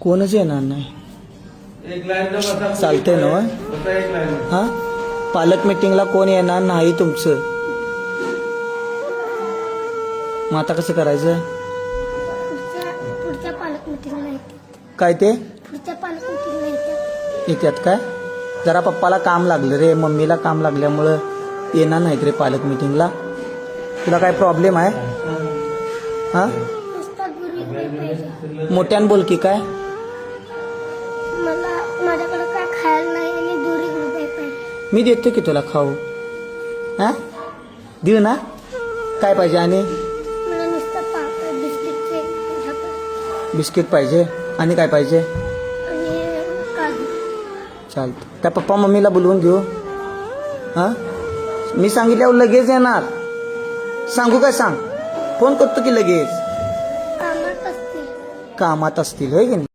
कोणच येणार नाही. चालतंय ना? हा, पालक मीटिंगला कोण येणार नाही तुमचं. मग आता कसं करायचं? पुढच्या पालक मीटिंगला काय ते पुढच्या पालक मीटिंगला येतात काय? जरा पप्पाला काम लागलं रे, मम्मीला काम लागल्यामुळं येणार नाहीत रे पालक मीटिंगला. तुला काय प्रॉब्लेम आहे? हा, नुसता गुरु पाहिजे. मोठ्यान बोल की. काय? मला माझ्याकडे काय खायला नाही आणि दुरी गुरु पाहिजे. मी देतो की तुला खाऊ. हा, देऊ ना? काय पाहिजे? आणि मला नुसतं बिस्किटचे बिस्किट पाहिजे. आणि काय पाहिजे? आणि काजू. चालतं. त्या पप्पा मम्मीला बोलवून घेऊ. हा, मी सांगितल्यावर लगेच येणार. सांगू काय? सांग. फोन करतो की लगेच. कामात असतील. कामात असतील होय की नाही?